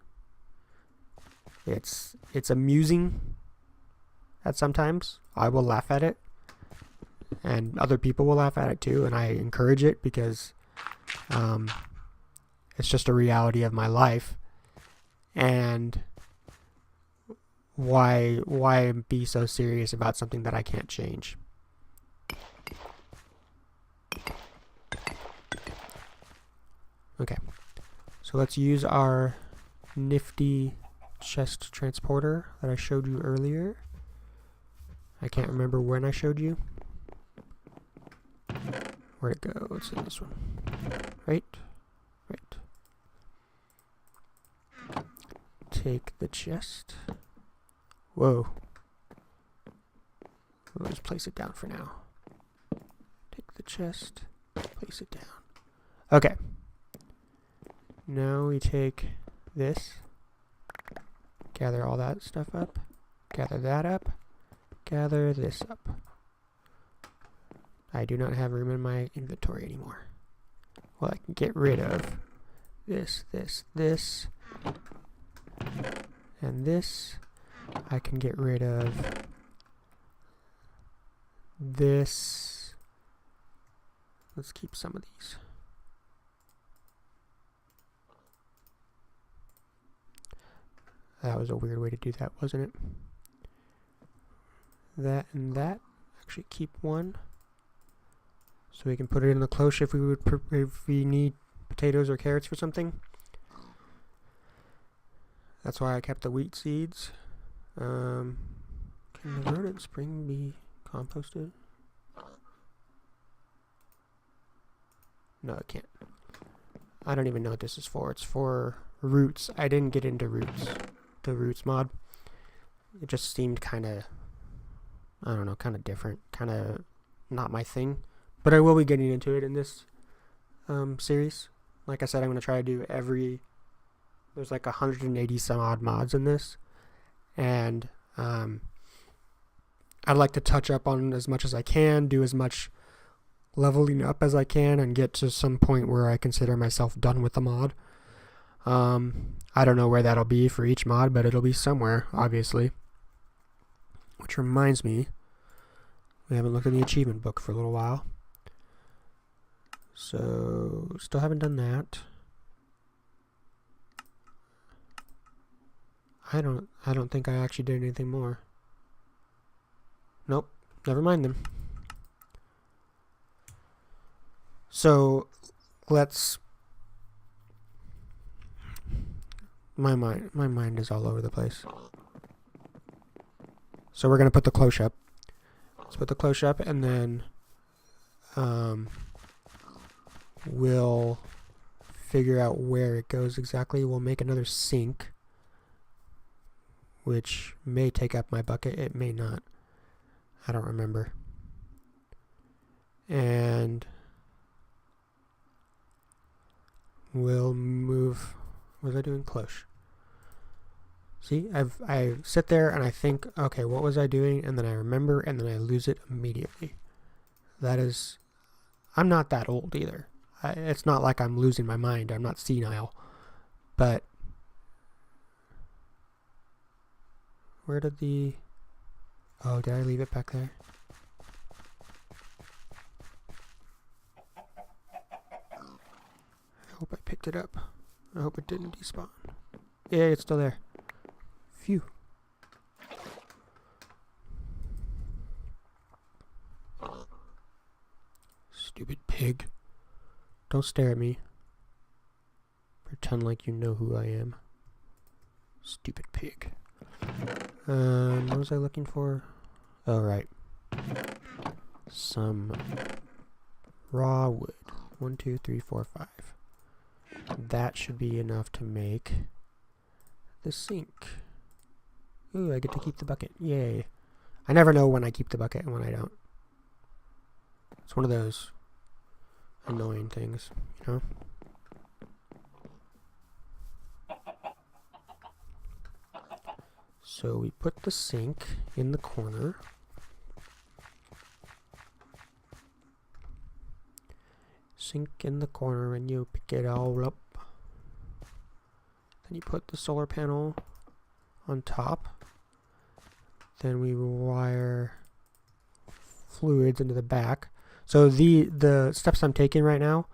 It's amusing at sometimes. I will laugh at it, and other people will laugh at it too, and I encourage it because it's just a reality of my life. And why be so serious about something that I can't change? Okay, so let's use our nifty chest transporter that I showed you earlier. I can't remember when I showed you. Where'd it go? It's in this one. Right? Right. Take the chest. Whoa. We'll just place it down for now. Take the chest. Place it down. Okay. Now we take this. Gather all that stuff up. Gather that up. Gather this up. I do not have room in my inventory anymore. Well, I can get rid of this, and this. I can get rid of this. Let's keep some of these. That was a weird way to do that, wasn't it? That and that. Actually keep one. So we can put it in the cloche if we need potatoes or carrots for something. That's why I kept the wheat seeds. Can the rodent spring be composted? No, it can't. I don't even know what this is for. It's for roots. I didn't get into roots, the roots mod. It just seemed kind of, I don't know, kind of different, kind of not my thing. But I will be getting into it in this series. Like I said, I'm going to try to do there's like 180 some odd mods in this. And I'd like to touch up on as much as I can, do as much leveling up as I can, and get to some point where I consider myself done with the mod. I don't know where that'll be for each mod, but it'll be somewhere, obviously. Which reminds me, we haven't looked in the achievement book for a little while. So, still haven't done that. I don't think I actually did anything more. Nope, never mind then. So, let's... My mind is all over the place. So we're going to put the cloche up. Let's put the cloche up, and then we'll figure out where it goes exactly. We'll make another sink, which may take up my bucket. It may not. I don't remember. And we'll move... What was I doing? Cloche. See, I sit there and I think, okay, what was I doing? And then I remember, and then I lose it immediately. That is... I'm not that old either. It's not like I'm losing my mind. I'm not senile. But... Where did the... Oh, did I leave it back there? I hope I picked it up. I hope it didn't despawn. Yeah, it's still there. Phew. Stupid pig. Don't stare at me. Pretend like you know who I am. Stupid pig. What was I looking for? Oh, right. Some raw wood. 1, 2, 3, 4, 5. That should be enough to make the sink. Ooh, I get to keep the bucket. Yay. I never know when I keep the bucket and when I don't. It's one of those annoying things, you know? So we put the sink in the corner. Sink in the corner and you pick it all up. Then you put the solar panel on top. Then we wire fluids into the back. So the steps I'm taking right now,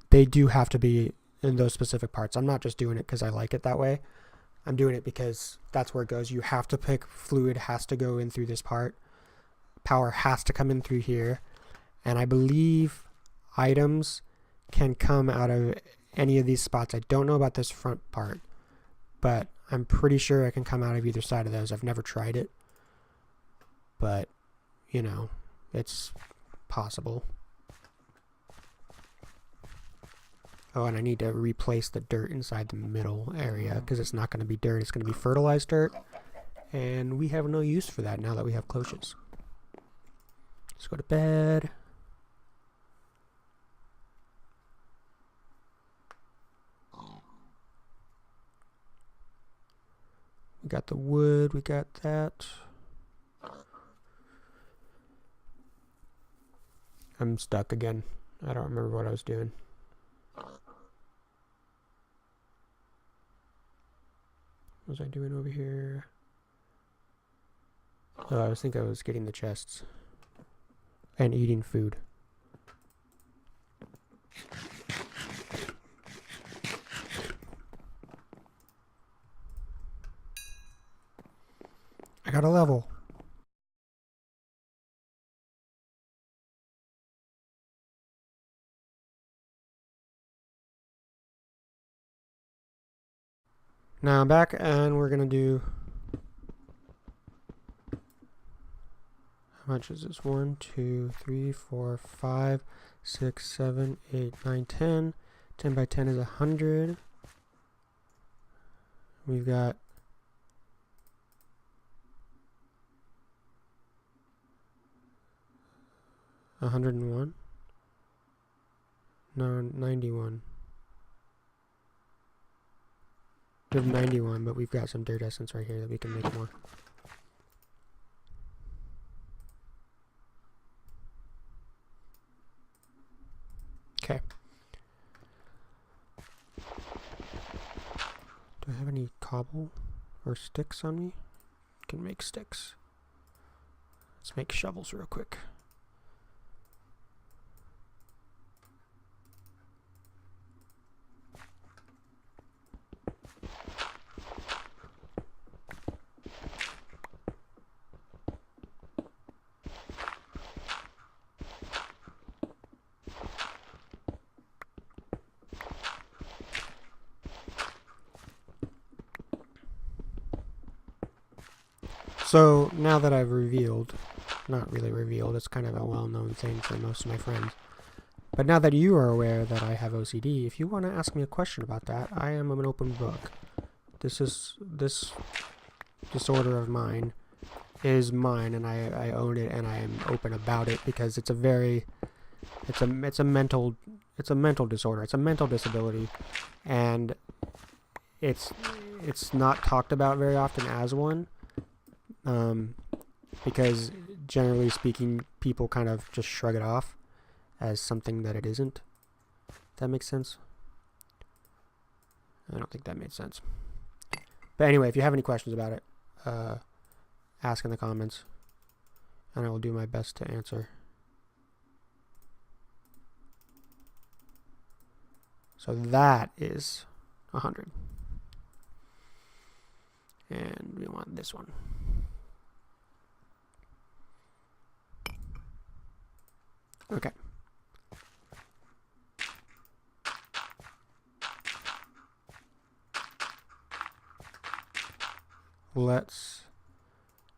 they do have to be in those specific parts. I'm not just doing it because I like it that way. I'm doing it because that's where it goes. You have to pick fluid, has to go in through this part. Power has to come in through here. And I believe items can come out of any of these spots. I don't know about this front part, but I'm pretty sure it can come out of either side of those. I've never tried it, but you know, it's possible. Oh, and I need to replace the dirt inside the middle area because it's not going to be dirt, it's going to be fertilized dirt, and we have no use for that now that we have cloches. Let's go to bed. We got the wood, we got that. I'm stuck again. I don't remember what I was doing. What was I doing over here? Oh, I think I was getting the chests. And eating food. I got a level. Now I'm back, and we're gonna do, how much is this? 1, 2, 3, 4, 5, 6, 7, 8, 9, 10. 10 by 10 is 100. We've got 101. No, 91. We have 91, but we've got some dirt essence right here that we can make more. Okay. Do I have any cobble or sticks on me? Can make sticks. Let's make shovels real quick. So now that I've revealed, not really revealed, it's kind of a well-known thing for most of my friends, but now that you are aware that I have OCD, if you want to ask me a question about that, I am an open book. This disorder of mine is mine, and I own it, and I am open about it because it's a mental disorder. It's a mental disability, and it's not talked about very often as one. Because generally speaking, people kind of just shrug it off as something that it isn't. That makes sense? I don't think that made sense. But anyway, if you have any questions about it, ask in the comments, and I will do my best to answer. So that is 100. And we want this one. Okay. Let's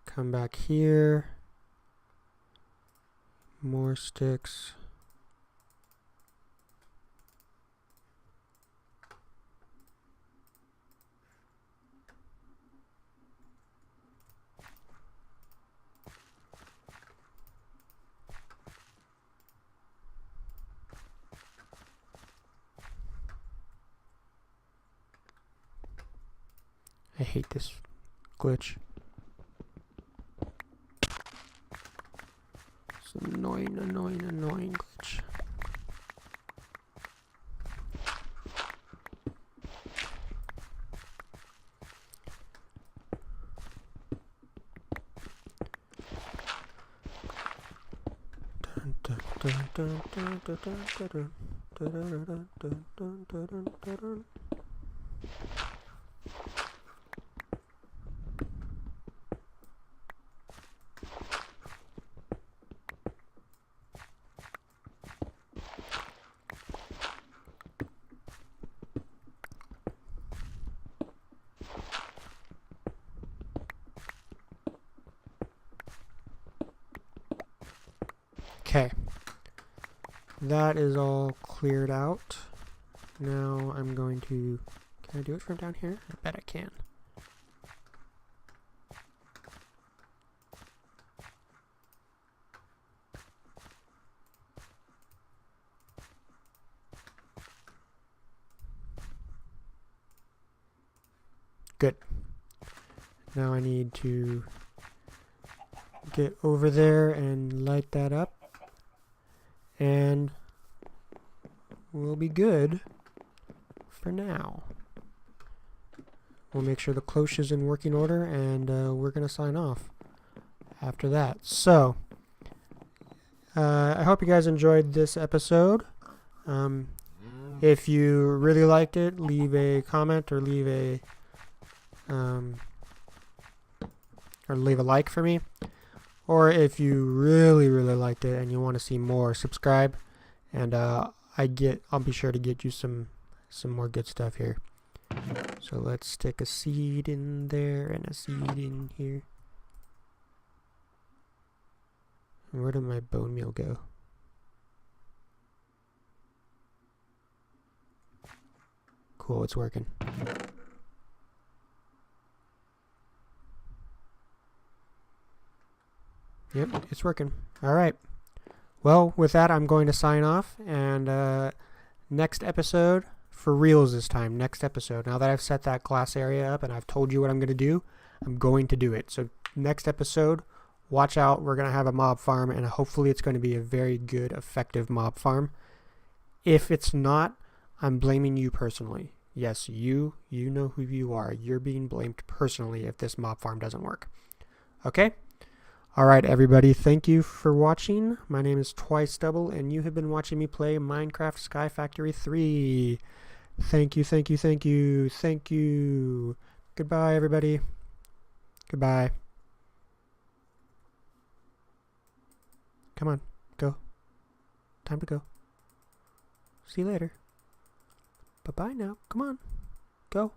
come back here. More sticks. I hate this glitch. It's an annoying glitch. Okay, that is all cleared out. Now I'm going to, can I do it from down here? I bet I can. Good. Now I need to get over there and light that up, and we'll be good for now. We'll make sure the cloche is in working order, and we're going to sign off after that. So, I hope you guys enjoyed this episode. If you really liked it, leave a comment or leave a like for me. Or if you really liked it and you want to see more, subscribe, and I'll be sure to get you some more good stuff here. So let's stick a seed in there and a seed in here. Where did my bone meal go? Cool, it's working. Yep, it's working. Alright. Well, with that, I'm going to sign off. And next episode, for reals this time, next episode. Now that I've set that glass area up and I've told you what I'm going to do, I'm going to do it. So next episode, watch out. We're going to have a mob farm, and hopefully it's going to be a very good, effective mob farm. If it's not, I'm blaming you personally. Yes, you know who you are. You're being blamed personally if this mob farm doesn't work. Okay? Alright, everybody, thank you for watching. My name is twicedouble, and you have been watching me play Minecraft Sky Factory 3. Thank you, thank you, thank you, thank you. Goodbye, everybody. Goodbye. Come on, go. Time to go. See you later. Bye-bye now. Come on. Go.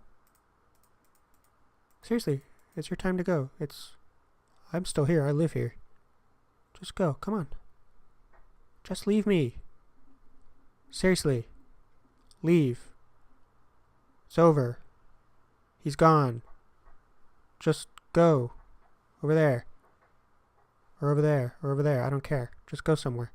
Seriously, it's your time to go. I'm still here. I live here. Just go. Come on. Just leave me. Seriously. Leave. It's over. He's gone. Just go. Over there. Or over there. Or over there. I don't care. Just go somewhere.